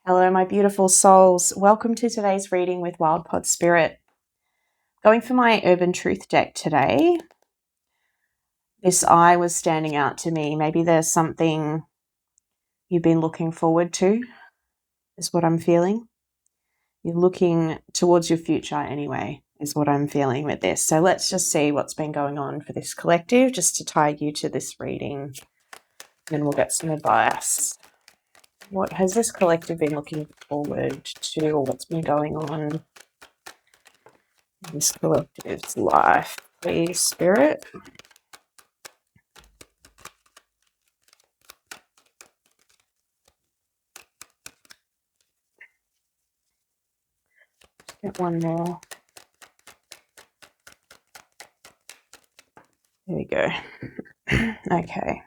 Hello, my beautiful souls. Welcome to today's reading with Wild Pod Spirit. Going for my Urban Truth deck today. This eye was standing out to me. Maybe there's something you've been looking forward to, is what I'm feeling. You're looking towards your future anyway, is what I'm feeling with this. So let's just see what's been going on for this collective, just to tie you to this reading. Then we'll get some advice. What has this collective been looking forward to, or what's been going on in this collective's life? Please, Spirit. Get one more. There we go. Okay.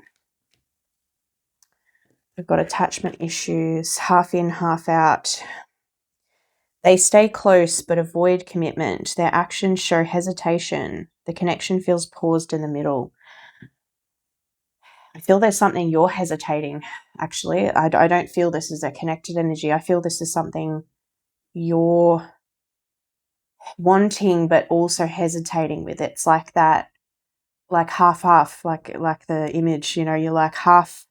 We've got attachment issues, half in, half out. They stay close but avoid commitment. Their actions show hesitation. The connection feels paused in the middle. I feel there's something you're hesitating, actually. I don't feel this is a connected energy. I feel this is something you're wanting but also hesitating with. It's like that, like half, like the image, you're like half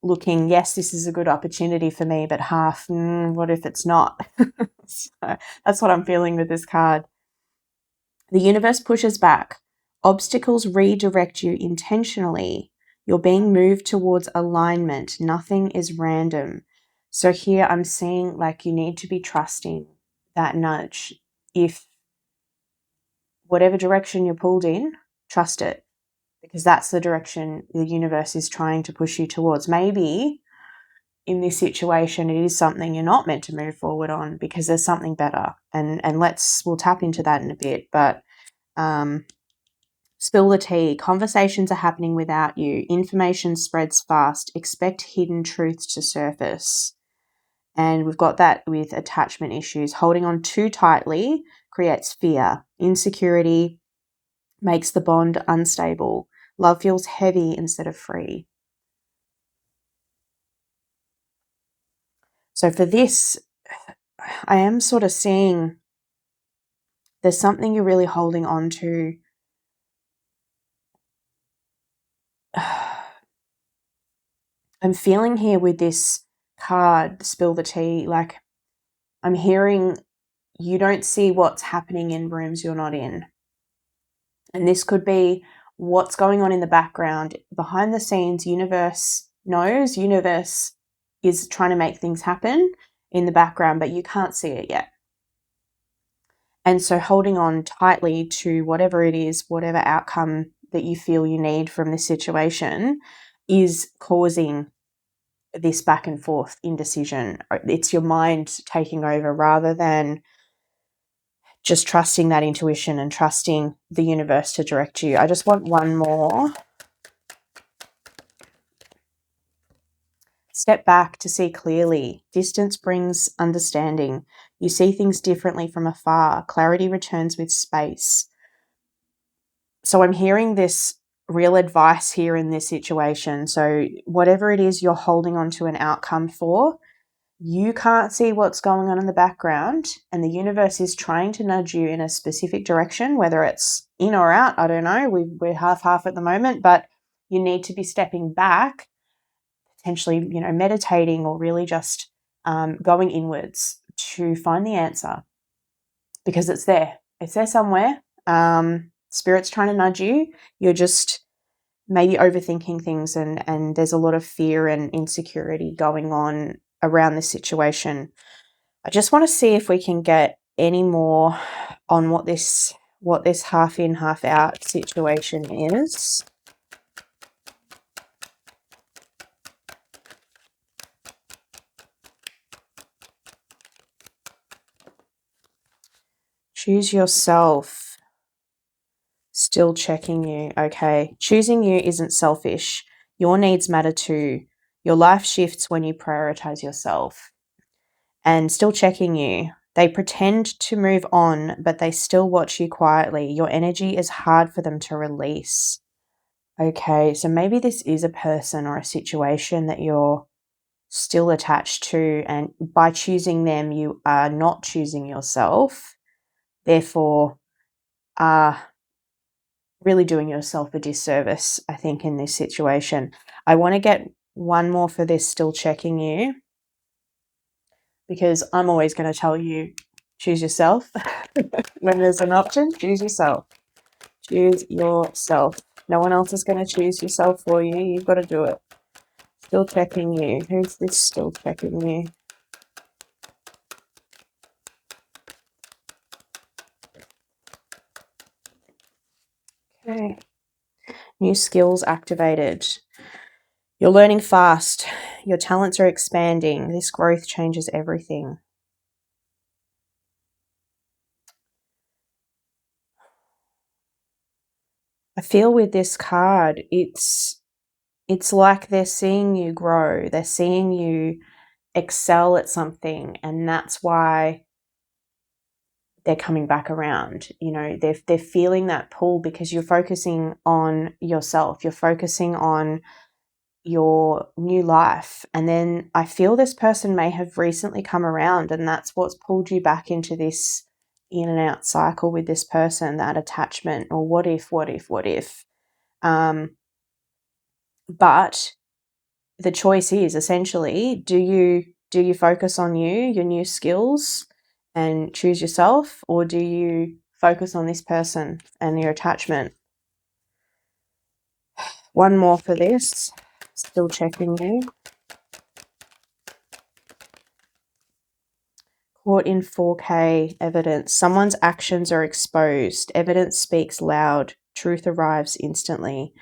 looking, yes, this is a good opportunity for me, but half, what if it's not? So that's what I'm feeling with this card. The universe pushes back. Obstacles redirect you intentionally. You're being moved towards alignment. Nothing is random. So here I'm seeing like you need to be trusting that nudge. If whatever direction you're pulled in, trust it, because that's the direction the universe is trying to push you towards. Maybe in this situation, it is something you're not meant to move forward on because there's something better. And we'll tap into that in a bit. But spill the tea. Conversations are happening without you. Information spreads fast. Expect hidden truths to surface. And we've got that with attachment issues. Holding on too tightly creates fear. Insecurity makes the bond unstable. Love feels heavy instead of free. So for this, I am sort of seeing there's something you're really holding on to. I'm feeling here with this card, spill the tea, like I'm hearing you don't see what's happening in rooms you're not in. And this could be what's going on in the background. Behind the scenes, universe knows, universe is trying to make things happen in the background, but you can't see it yet. And so holding on tightly to whatever it is, whatever outcome that you feel you need from this situation is causing this back and forth indecision. It's your mind taking over rather than just trusting that intuition and trusting the universe to direct you. I just want one more. Step back to see clearly. Distance brings understanding. You see things differently from afar. Clarity returns with space. So I'm hearing this real advice here in this situation. So whatever it is you're holding on to an outcome for, you can't see what's going on in the background, and the universe is trying to nudge you in a specific direction, whether it's in or out. I don't know. We're half at the moment, but you need to be stepping back, potentially, meditating or really just going inwards to find the answer, because it's there. It's there somewhere. Spirit's trying to nudge you. You're just maybe overthinking things, and there's a lot of fear and insecurity going on around this situation. I just want to see if we can get any more on what this half in, half out situation is. Choose yourself. Still checking you. Okay. Choosing you isn't selfish. Your needs matter too. Your life shifts when you prioritize yourself. And still checking you. They pretend to move on, but they still watch you quietly. Your energy is hard for them to release. Okay, so maybe this is a person or a situation that you're still attached to, and by choosing them, you are not choosing yourself, therefore are really doing yourself a disservice, I think, in this situation. I want to get one more for this, still checking you, because I'm always going to tell you, choose yourself. When there's an option, choose yourself. Choose yourself. No one else is going to choose yourself for you. You've got to do it. Still checking you. Who's this still checking you? Okay. New skills activated. You're learning fast. Your talents are expanding. This growth changes everything. I feel with this card, it's like they're seeing you grow. They're seeing you excel at something, and that's why they're coming back around. You know, they're feeling that pull because you're focusing on yourself. You're focusing on your new life. And then I feel this person may have recently come around, and that's what's pulled you back into this in and out cycle with this person, that attachment, or what if. But the choice is essentially, do you focus on your new skills and choose yourself, or do you focus on this person and your attachment? One more for this. Still checking you. Caught in 4K evidence. Someone's actions are exposed. Evidence speaks loud. Truth arrives instantly.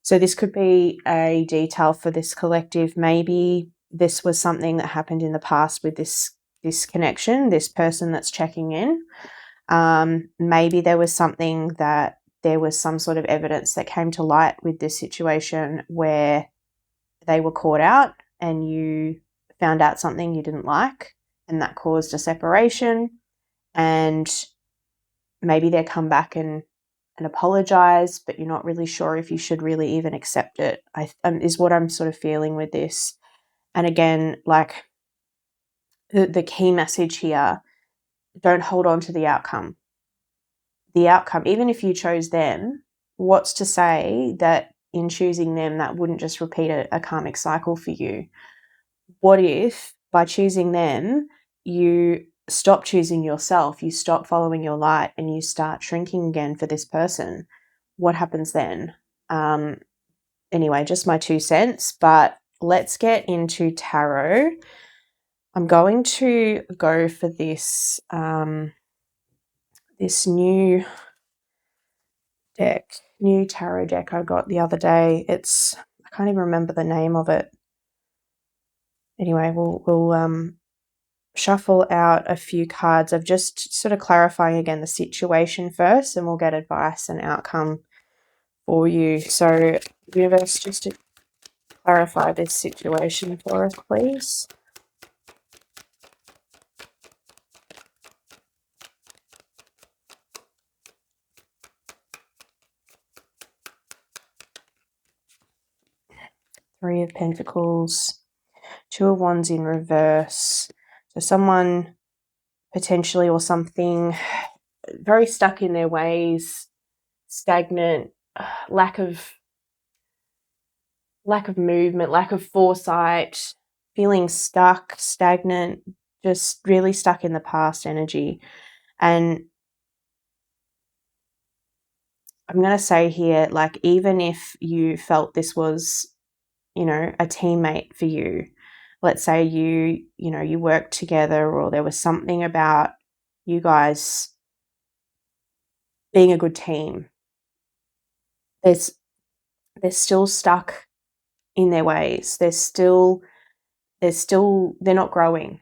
So this could be a detail for this collective. Maybe this was something that happened in the past with this connection, this person that's checking in. Maybe there was some sort of evidence that came to light with this situation where they were caught out and you found out something you didn't like, and that caused a separation, and maybe they come back and apologize, but you're not really sure if you should really even accept it, is what I'm sort of feeling with this. And again, like the key message here, don't hold on to the outcome. The outcome, even if you chose them, what's to say that in choosing them, that wouldn't just repeat a karmic cycle for you? What if by choosing them, you stop choosing yourself, you stop following your light, and you start shrinking again for this person? What happens then? Anyway, just my 2 cents, but let's get into tarot. I'm going to go for this, this new tarot deck I got the other day. I can't even remember the name of it. Anyway, we'll shuffle out a few cards of just sort of clarifying again the situation first, and we'll get advice and outcome for you. So, universe, just to clarify this situation for us, please. Three of Pentacles, Two of Wands in reverse. So someone potentially, or something, very stuck in their ways, stagnant, lack of movement, lack of foresight, feeling stuck, stagnant, just really stuck in the past energy. And I'm going to say here, like, even if you felt this was, you know, a teammate for you, let's say you worked together, or there was something about you guys being a good team, they're still stuck in their ways. They're not growing.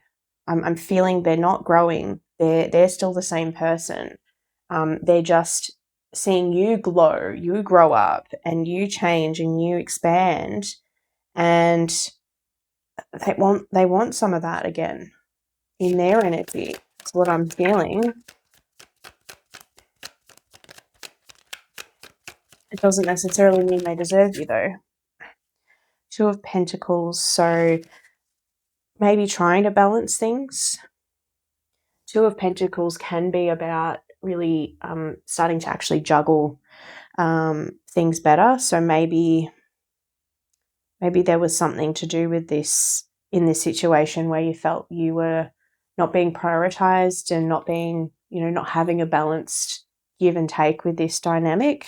I'm feeling they're not growing. They're still the same person. They're just seeing you glow, you grow up, and you change and you expand, and they want some of that again in their energy. That's what I'm feeling. It doesn't necessarily mean they deserve you, though. Two of Pentacles. So maybe trying to balance things. Two of Pentacles can be about really starting to actually juggle things better. So maybe there was something to do with this in this situation where you felt you were not being prioritized and not being, not having a balanced give and take with this dynamic.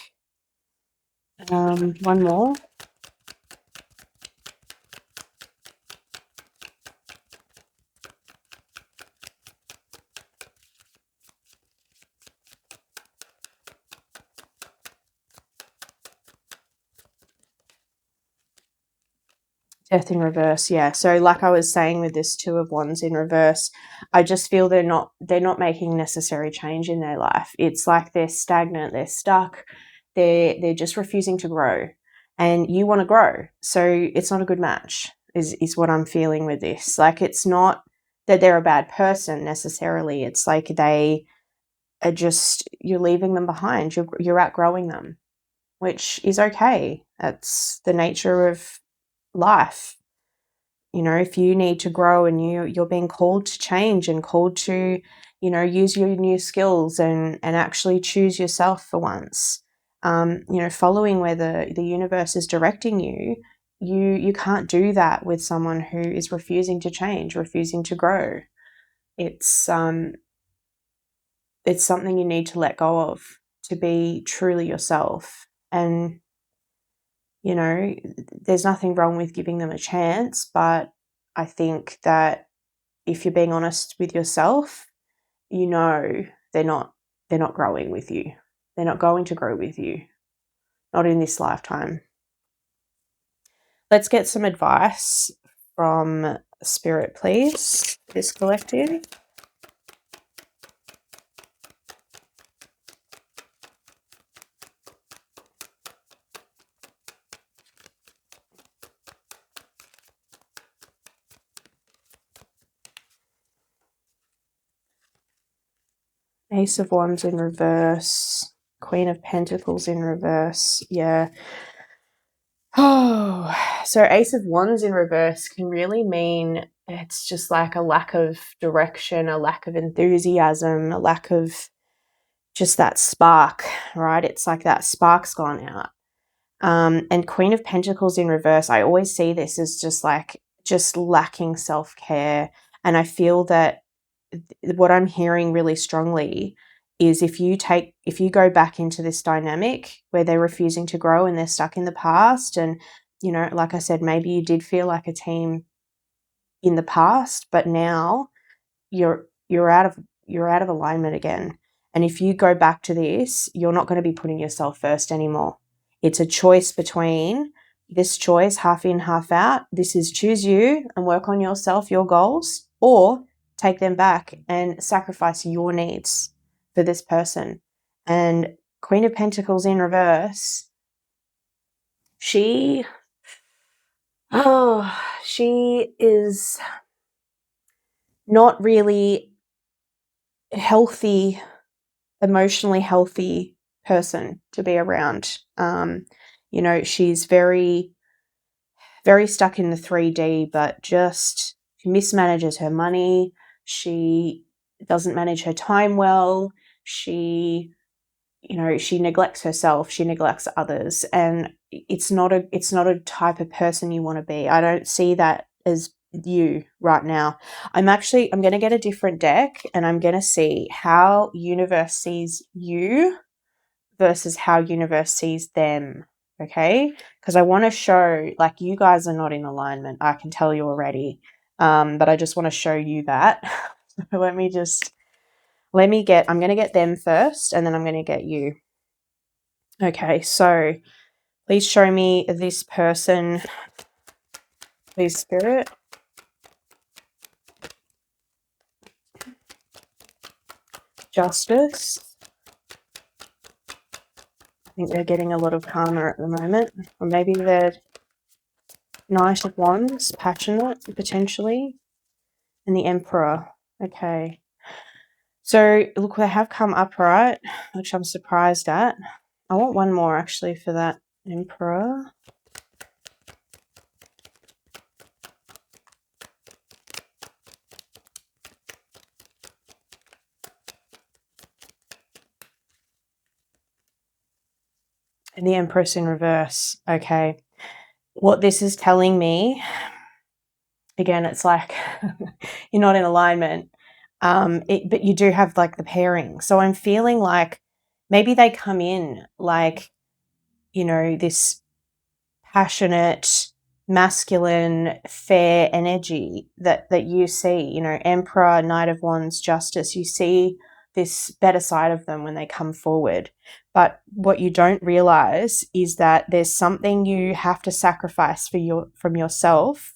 One more. Death in reverse, yeah. So like I was saying with this Two of Wands in reverse, I just feel they're not making necessary change in their life. It's like they're stagnant, they're stuck, they're just refusing to grow. And you want to grow. So it's not a good match, is what I'm feeling with this. Like, it's not that they're a bad person necessarily. It's like they are just, you're leaving them behind. You're outgrowing them, which is okay. That's the nature of life. If you need to grow and you're being called to change and called to, use your new skills and actually choose yourself for once, following where the universe is directing you, you can't do that with someone who is refusing to change, refusing to grow. It's something you need to let go of to be truly yourself. And there's nothing wrong with giving them a chance, but I think that if you're being honest with yourself, they're not growing with you. They're not going to grow with you. Not in this lifetime. Let's get some advice from Spirit, please. This collective. Ace of Wands in reverse. Queen of Pentacles in reverse. Yeah. Oh, so Ace of Wands in reverse can really mean it's just like a lack of direction, a lack of enthusiasm, a lack of just that spark, right? It's like that spark's gone out. And Queen of Pentacles in reverse, I always see this as just lacking self-care. And I feel that what I'm hearing really strongly is if you go back into this dynamic where they're refusing to grow and they're stuck in the past, and like I said, maybe you did feel like a team in the past, but now you're out of alignment again. And if you go back to this, you're not going to be putting yourself first anymore. It's a choice between this choice, half in, half out. This is choose you and work on yourself, your goals, or take them back and sacrifice your needs for this person. And Queen of Pentacles in reverse, she is not really healthy, emotionally healthy person to be around. She's very, very stuck in the 3D, but just she mismanages her money. She doesn't manage her time well. She neglects herself. She neglects others, and it's not a type of person you want to be. I don't see that as you right now. I'm going to get a different deck, and I'm going to see how universe sees you versus how universe sees them. Okay, because I want to show, like, you guys are not in alignment. I can tell you already, but I just want to show you that. I'm going to get them first, and then I'm going to get you. Okay, so please show me this person, please, Spirit. Justice. I think they're getting a lot of karma at the moment. Or maybe they're Knight of Wands, passionate, potentially. And the Emperor. Okay. So, look, they have come upright, which I'm surprised at. I want one more, actually, for that Emperor. And the Empress in reverse. Okay. What this is telling me, again, it's like you're not in alignment, but you do have like the pairing. So I'm feeling like maybe they come in like, this passionate, masculine, fair energy that you see, Emperor, Knight of Wands, Justice. You see this better side of them when they come forward. But what you don't realize is that there's something you have to sacrifice from yourself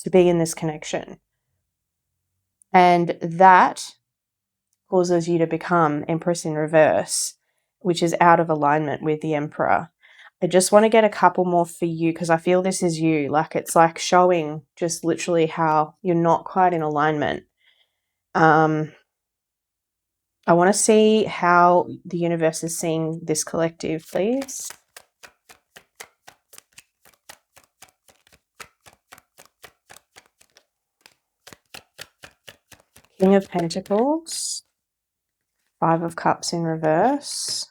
to be in this connection. And that causes you to become Empress in reverse, which is out of alignment with the Emperor. I just want to get a couple more for you because I feel this is you. Like it's like showing just literally how you're not quite in alignment. I want to see how the universe is seeing this collective, please. King of Pentacles, Five of Cups in reverse.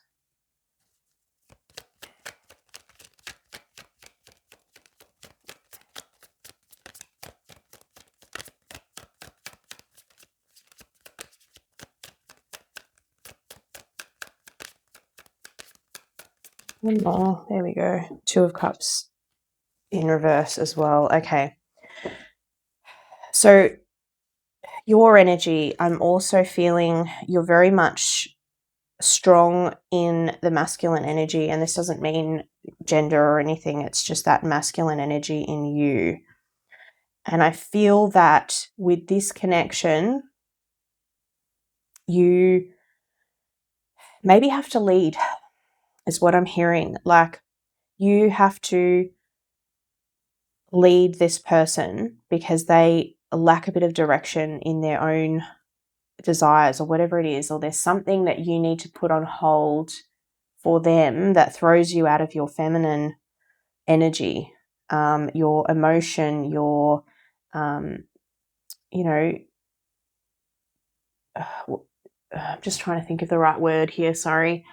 One more. There we go. Two of Cups in reverse as well. Okay. So your energy, I'm also feeling you're very much strong in the masculine energy, and this doesn't mean gender or anything. It's just that masculine energy in you. And I feel that with this connection, you maybe have to lead, is what I'm hearing. Like you have to lead this person because they lack a bit of direction in their own desires or whatever it is, or there's something that you need to put on hold for them that throws you out of your feminine energy, your emotion, your, I'm just trying to think of the right word here, sorry.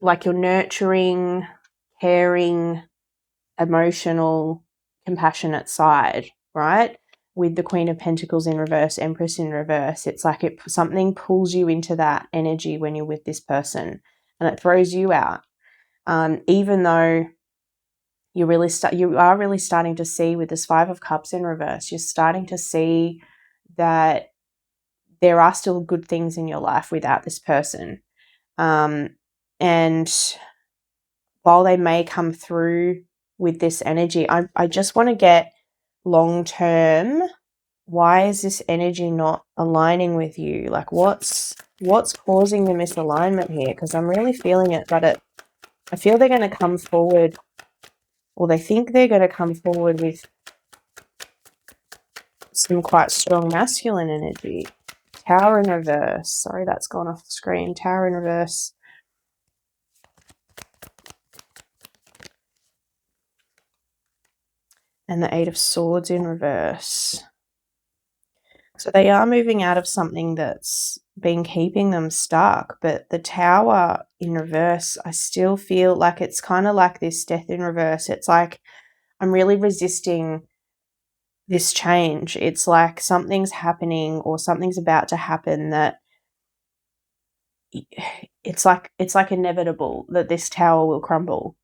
Like your nurturing, caring, emotional, compassionate side, right? With the Queen of Pentacles in reverse, Empress in reverse, it's like something pulls you into that energy when you're with this person and it throws you out. Even though you are really starting to see with this Five of Cups in reverse, you're starting to see that there are still good things in your life without this person. And while they may come through with this energy, I just want to get long term. Why is this energy not aligning with you? Like what's causing the misalignment here? Because I'm really feeling it, but I feel they're going to come forward, or they think they're going to come forward with some quite strong masculine energy. Tower in reverse. Sorry, that's gone off the screen. Tower in reverse. And the Eight of Swords in reverse. So they are moving out of something that's been keeping them stuck. But the Tower in reverse, I still feel like it's kind of like this Death in reverse. It's like I'm really resisting this change. It's like something's happening or something's about to happen that it's like inevitable that this tower will crumble.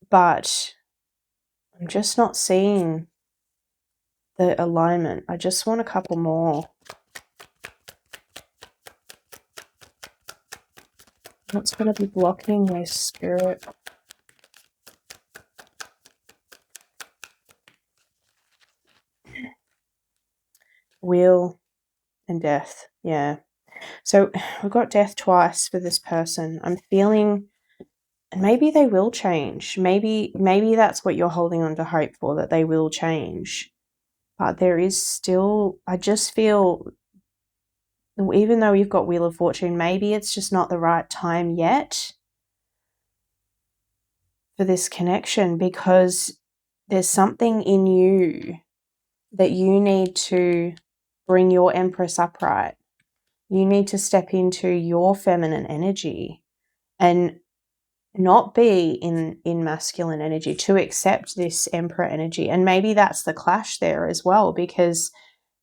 But I'm just not seeing the alignment. I just want a couple more. What's going to be blocking this, Spirit? Wheel and Death. Yeah. So we've got Death twice for this person. I'm feeling maybe they will change. Maybe that's what you're holding on to hope for, that they will change. But there is still, I just feel, even though you've got Wheel of Fortune, maybe it's just not the right time yet for this connection, because there's something in you that you need to bring your Empress upright. you need to step into your feminine energy and not be in masculine energy, to accept this Emperor energy. And maybe that's the clash there as well, because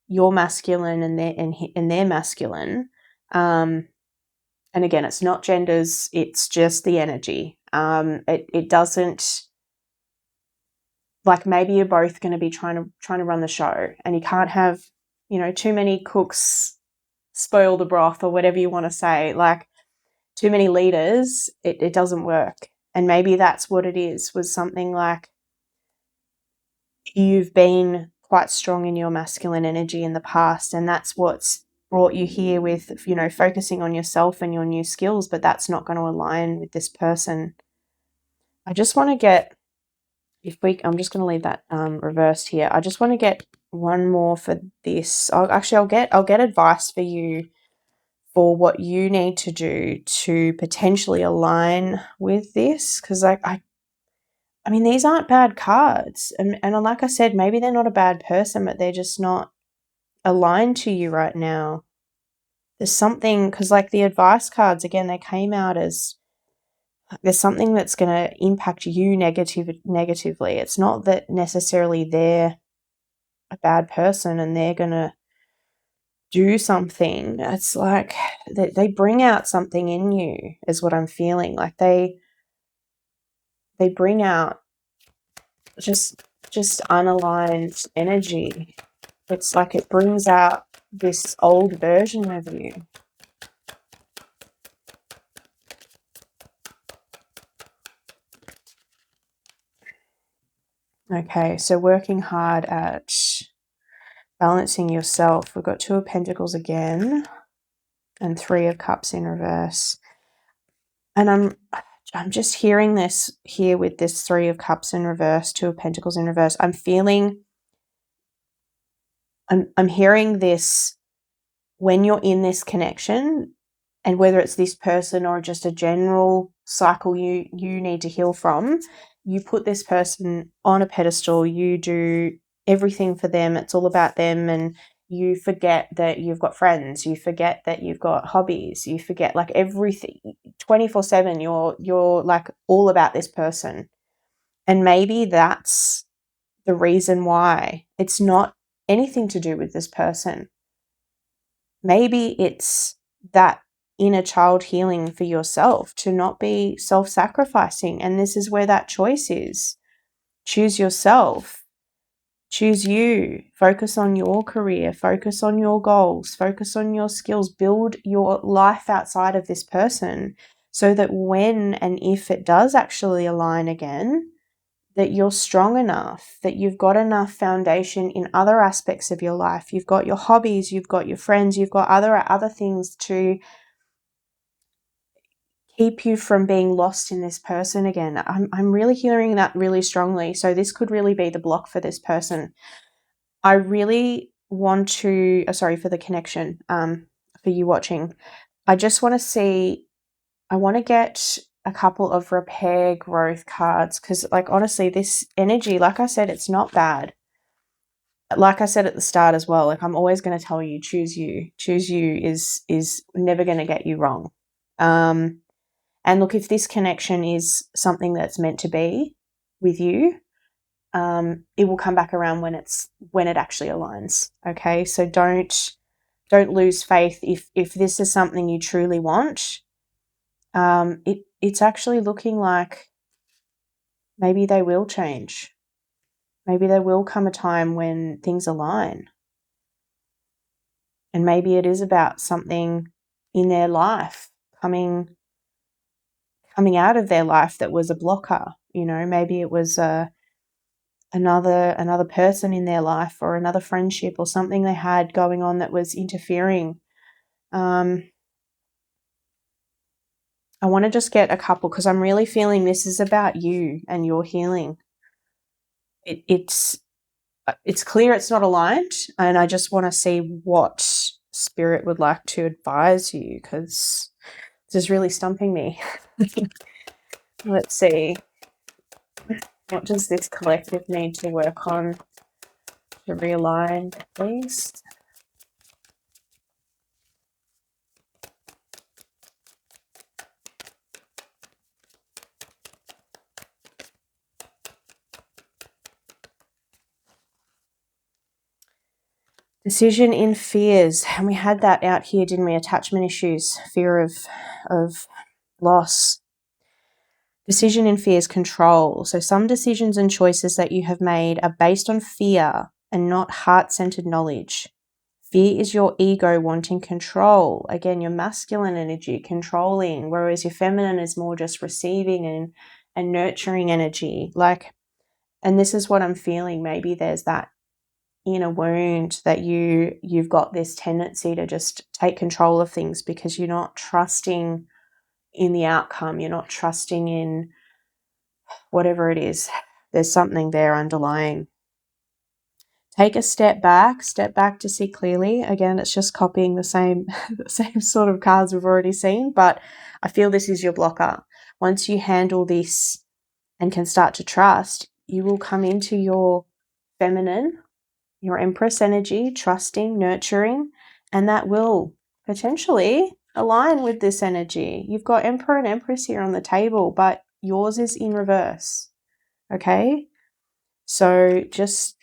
you're masculine and they're masculine. And again, it's not genders, it's just the energy. It doesn't, like, maybe you're both going to be trying to run the show, and you can't have, too many cooks spoil the broth, or whatever you want to say. Like, too many leaders, it doesn't work. And maybe that's what it is, was something like you've been quite strong in your masculine energy in the past, and that's what's brought you here with, focusing on yourself and your new skills, but that's not going to align with this person. I just want to get, I'm just going to leave that reversed here. I just want to get one more for this. I'll get advice for you for what you need to do to potentially align with this, because I mean, these aren't bad cards, and like I said, maybe they're not a bad person, but they're just not aligned to you right now. There's something, because like the advice cards, again, they came out as there's something that's going to impact you negatively. It's not that necessarily they're a bad person and they're going to do something. It's like they bring out something in you, is what I'm feeling. Like they bring out just unaligned energy. It's like it brings out this old version of you. Okay, so working hard at balancing yourself. We've got 2 of Pentacles again and 3 of Cups in reverse. And I'm just hearing this here with this 3 of Cups in reverse, 2 of Pentacles in reverse. I'm hearing this when you're in this connection, and whether it's this person or just a general cycle you need to heal from, you put this person on a pedestal, you do everything for them, it's all about them, and you forget that you've got friends, you forget that you've got hobbies, you forget like everything. 24/7 you're like all about this person. And maybe that's the reason why. It's not anything to do with this person. Maybe it's that inner child healing for yourself, to not be self-sacrificing. And this is where that choice is. Choose yourself. Choose you. Focus on your career. Focus on your goals. Focus on your skills. Build your life outside of this person, so that when and if it does actually align again, that you're strong enough, that you've got enough foundation in other aspects of your life. You've got your hobbies, you've got your friends, you've got other things to keep you from being lost in this person again. I'm really hearing that really strongly. So this could really be the block for this person. I really want to, sorry for the connection, for you watching. I just want to see, I want to get a couple of repair growth cards, because like honestly, this energy, like I said, it's not bad. Like I said at the start as well, like I'm always going to tell you, choose you. Choose you is never going to get you wrong. And look, if this connection is something that's meant to be with you, it will come back around when it actually aligns. Okay, so don't lose faith. If this is something you truly want, it's actually looking like maybe they will change. Maybe there will come a time when things align. And maybe it is about something in their life coming out of their life that was a blocker. Maybe it was another person in their life, or another friendship, or something they had going on that was interfering. I want to just get a couple, because I'm really feeling this is about you and your healing. It's clear it's not aligned, and I just want to see what Spirit would like to advise you, because this is really stumping me. Let's see. What does this collective need to work on to realign, please? Decision in fears. And we had that out here, didn't we? Attachment issues, fear of loss. Decision in fears, control. So some decisions and choices that you have made are based on fear and not heart-centered knowledge. Fear is your ego wanting control. Again, your masculine energy, controlling, whereas your feminine is more just receiving and nurturing energy. And this is what I'm feeling. Maybe there's that inner wound that you've got this tendency to just take control of things because you're not trusting in the outcome. You're not trusting in whatever it is. There's something there underlying. Take a step back to see clearly. Again, it's just copying the same the same sort of cards we've already seen, but I feel this is your blocker. Once you handle this and can start to trust, you will come into your feminine, your Empress energy, trusting, nurturing, and that will potentially align with this energy. You've got Emperor and Empress here on the table, but yours is in reverse. Okay? So just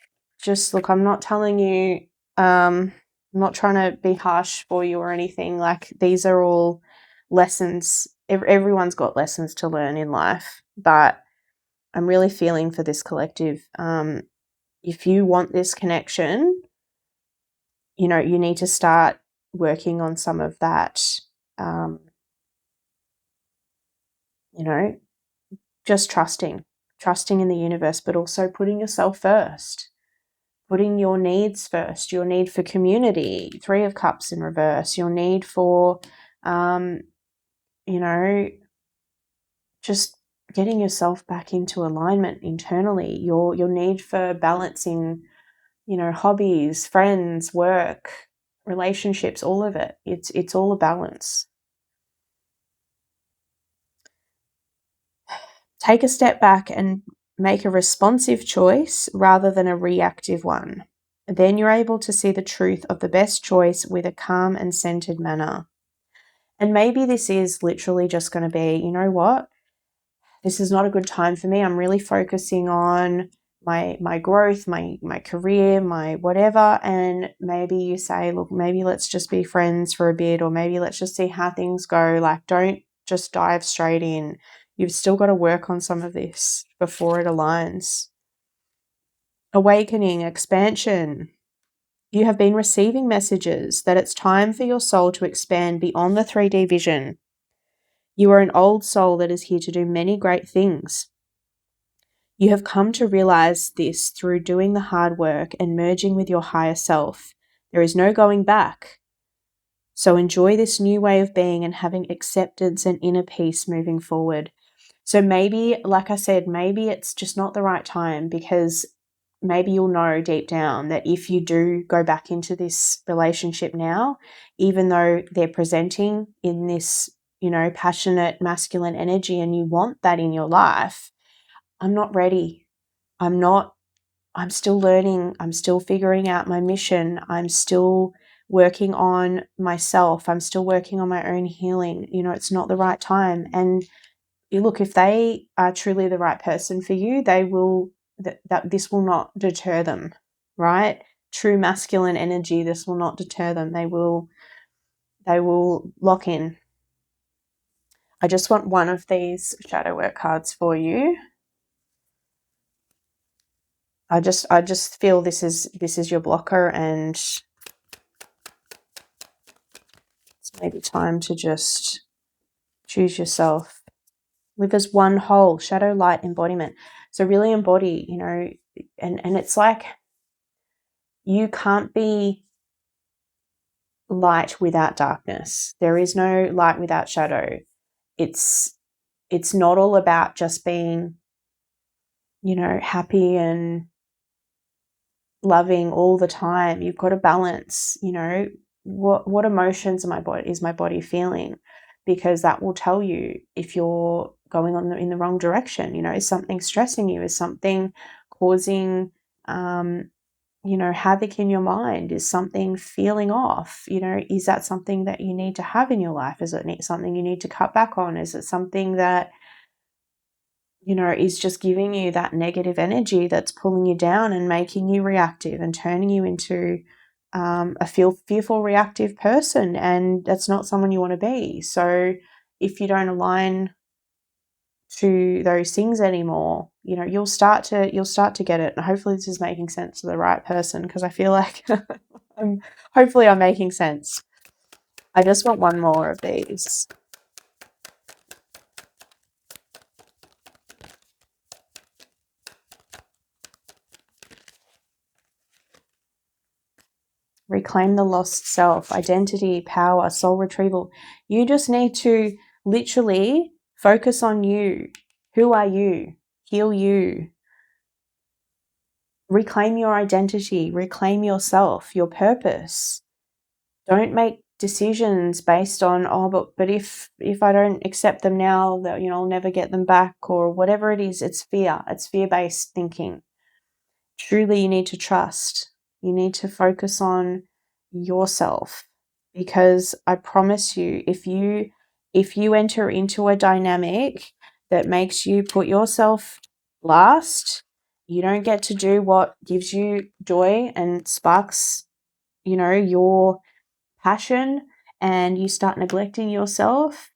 look, I'm not telling you, I'm not trying to be harsh for you or anything. Like, these are all lessons. Everyone's got lessons to learn in life, but I'm really feeling for this collective. If you want this connection, you know, you need to start working on some of that, you know, just trusting in the universe, but also putting yourself first. Putting your needs first, your need for community, Three of Cups in reverse, your need for, you know, just getting yourself back into alignment internally, your need for balancing, you know, hobbies, friends, work, relationships, all of it. It's all a balance. Take a step back and make a responsive choice rather than a reactive one. Then you're able to see the truth of the best choice with a calm and centered manner. And maybe this is literally just going to be, you know what? This is not a good time for me. I'm really focusing on my growth, my career, my whatever. And maybe you say, look, maybe let's just be friends for a bit, or maybe let's just see how things go. Like, don't just dive straight in. You've still got to work on some of this before it aligns. Awakening, expansion. You have been receiving messages that it's time for your soul to expand beyond the 3D vision. You are an old soul that is here to do many great things. You have come to realize this through doing the hard work and merging with your higher self. There is no going back. So enjoy this new way of being and having acceptance and inner peace moving forward. So maybe, like I said, maybe it's just not the right time, because maybe you'll know deep down that if you do go back into this relationship now, even though they're presenting in this, you know, passionate masculine energy and you want that in your life, I'm not ready. I'm still learning. I'm still figuring out my mission. I'm still working on myself. I'm still working on my own healing. You know, it's not the right time. And you look, if they are truly the right person for you, they will, that this will not deter them, right? True masculine energy, this will not deter them. They will lock in. I just want one of these shadow work cards for you. I just feel this is your blocker, and it's maybe time to just choose yourself. Live as one whole, shadow light embodiment. So really embody, you know, and it's like, you can't be light without darkness. There is no light without shadow. It's not all about just being, you know, happy and loving all the time. You've got to balance, you know, what emotions is my body feeling, because that will tell you if you're going in the wrong direction. You know, is something stressing you? Is something causing you know, havoc in your mind? Is something feeling off? You know, is that something that you need to have in your life? Is it something you need to cut back on? Is it something that, you know, is just giving you that negative energy that's pulling you down and making you reactive and turning you into a fearful, reactive person, and that's not someone you want to be. So if you don't align to those things anymore, you'll start to get it. And hopefully this is making sense to the right person, because I feel like hopefully I'm making sense. I just want one more of these. Reclaim the lost self, identity, power, soul retrieval. You just need to literally focus on you. Who are you? Heal you. Reclaim your identity, reclaim yourself, your purpose. Don't make decisions based on, but if I don't accept them now, that I'll never get them back, or whatever it is. It's fear. It's fear-based thinking. Truly, you need to trust. You need to focus on yourself, because I promise you, if you enter into a dynamic that makes you put yourself last, you don't get to do what gives you joy and sparks, your passion, and you start neglecting yourself.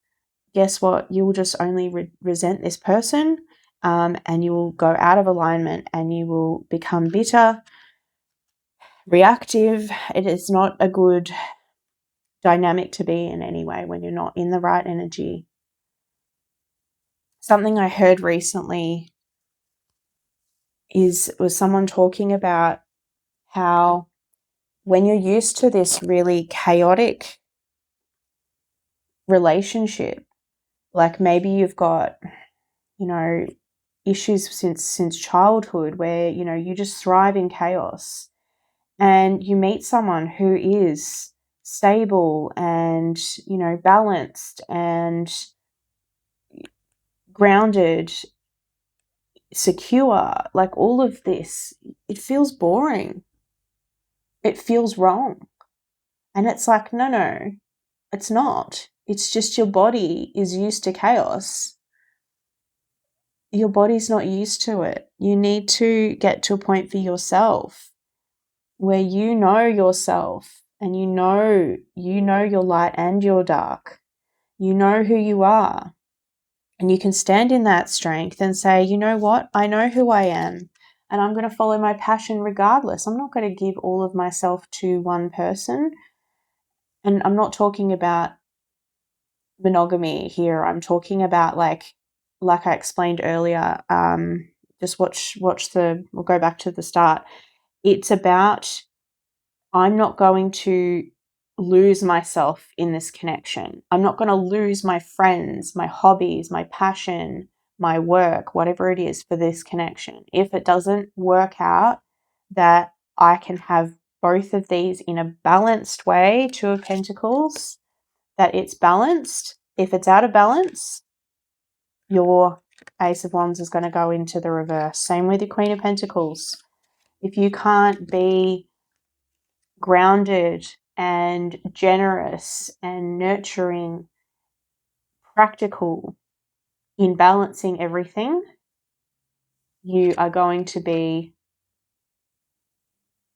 Guess what? You will just only resent this person, and you will go out of alignment, and you will become bitter, reactive. It is not a good dynamic to be in anyway when you're not in the right energy. Something I heard recently was someone talking about how when you're used to this really chaotic relationship, like maybe you've got, issues since childhood where, you just thrive in chaos, and you meet someone who is stable and, balanced and grounded, secure, like all of this, it feels boring. It feels wrong. And it's like, no, it's not. It's just your body is used to chaos. Your body's not used to it. You need to get to a point for yourself where you know yourself, and you know your light and your dark. You know who you are. And you can stand in that strength and say, you know what? I know who I am, and I'm going to follow my passion regardless. I'm not going to give all of myself to one person. And I'm not talking about monogamy here. I'm talking about like I explained earlier. Just we'll go back to the start. It's about, I'm not going to lose myself in this connection. I'm not going to lose my friends, my hobbies, my passion, my work, whatever it is, for this connection. If it doesn't work out that I can have both of these in a balanced way, Two of Pentacles, that it's balanced. If it's out of balance, your Ace of Wands is going to go into the reverse. Same with the Queen of Pentacles. If you can't be grounded and generous and nurturing, practical in balancing everything, you are going to be,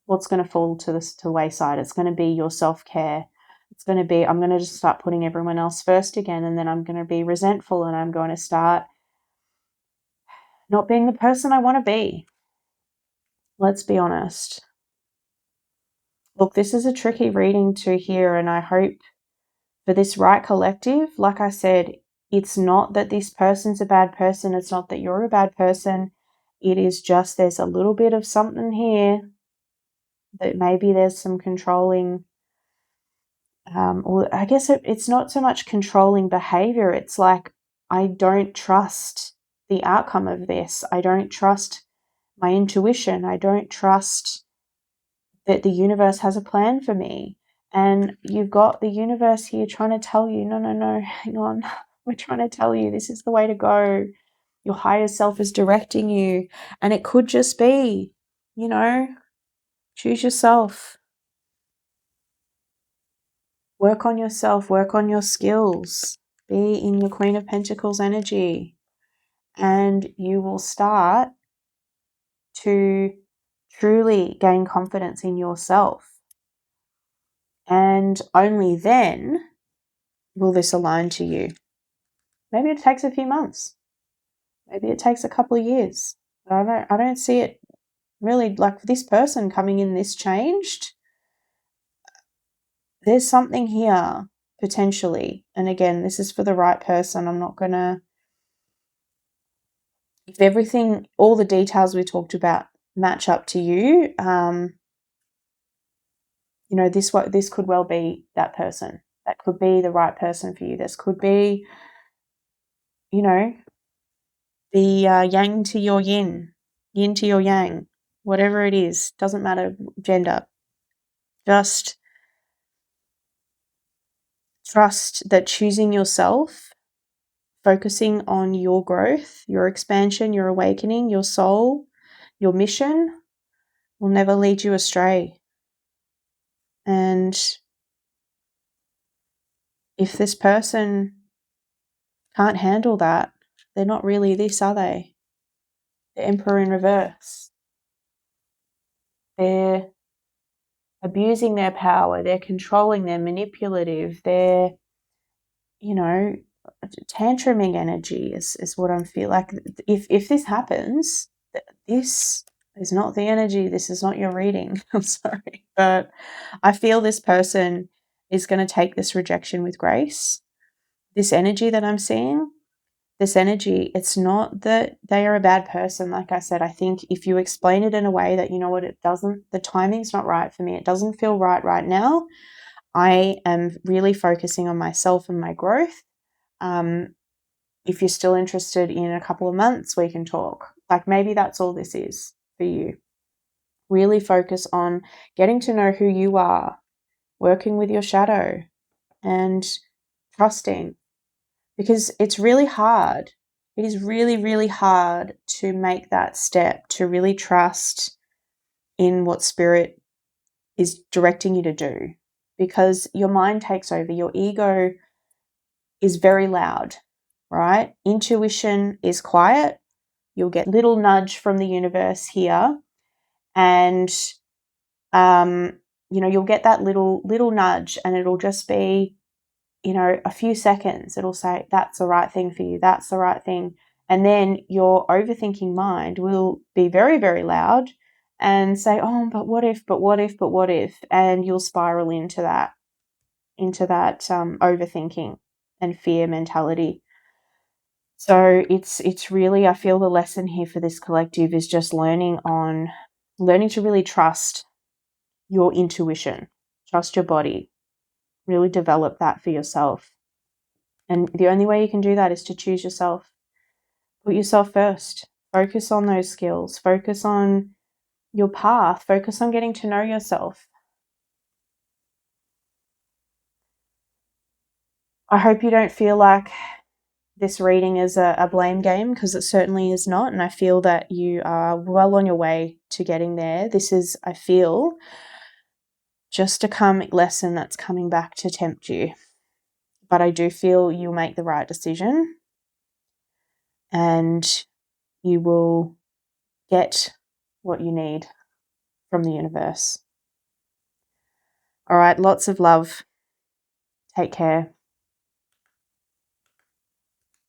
what's going to fall to the wayside? It's going to be your self-care. It's going to be, I'm going to just start putting everyone else first again, and then I'm going to be resentful, and I'm going to start not being the person I want to be. Let's be honest. Look, this is a tricky reading to hear, and I hope for this right collective, like I said, it's not that this person's a bad person. It's not that you're a bad person. It is just there's a little bit of something here that maybe there's some controlling, or I guess it's not so much controlling behavior. It's like, I don't trust the outcome of this. I don't trust my intuition. I don't trust that the universe has a plan for me. And you've got the universe here trying to tell you, no, hang on. We're trying to tell you this is the way to go. Your higher self is directing you. And it could just be, choose yourself. Work on yourself, work on your skills. Be in your Queen of Pentacles energy. And you will start to truly gain confidence in yourself. And only then will this align to you. Maybe it takes a few months. Maybe it takes a couple of years. But I don't see it really, like, this person coming in this changed. There's something here potentially. And again, this is for the right person. I'm not going to, if everything, all the details we talked about match up to you, this could well be that person. That could be the right person for you. This could be, the yang to your yin to your yang, whatever it is, doesn't matter gender. Just trust that choosing yourself, focusing on your growth, your expansion, your awakening, your soul, your mission will never lead you astray. And if this person can't handle that, they're not really this, are they? The Emperor in reverse. They're abusing their power, they're controlling, they're manipulative, they're, tantruming energy is what I'm feeling like. If this happens, this is not the energy, this is not your reading. I'm sorry. But I feel this person is going to take this rejection with grace. This energy that I'm seeing, this energy, it's not that they are a bad person. Like I said, I think if you explain it in a way that, the timing's not right for me, it doesn't feel right now. I am really focusing on myself and my growth. If you're still interested in a couple of months, we can talk. Like, maybe that's all this is for you. Really focus on getting to know who you are, working with your shadow, and trusting. Because it's really hard. It is really, really hard to make that step, to really trust in what spirit is directing you to do. Because your mind takes over. Your ego is very loud, right? Intuition is quiet. You'll get little nudge from the universe here, and you'll get that little nudge, and it'll just be, a few seconds. It'll say, that's the right thing for you, that's the right thing. And then your overthinking mind will be very, very loud and say, oh, but what if, but what if, but what if? And you'll spiral into that overthinking and fear mentality. So it's really, I feel the lesson here for this collective is just learning to really trust your intuition, trust your body, really develop that for yourself. And the only way you can do that is to choose yourself. Put yourself first. Focus on those skills. Focus on your path. Focus on getting to know yourself. I hope you don't feel like this reading is a blame game, because it certainly is not. And I feel that you are well on your way to getting there. This is, I feel, just a karmic lesson that's coming back to tempt you. But I do feel you'll make the right decision and you will get what you need from the universe. All right, lots of love. Take care.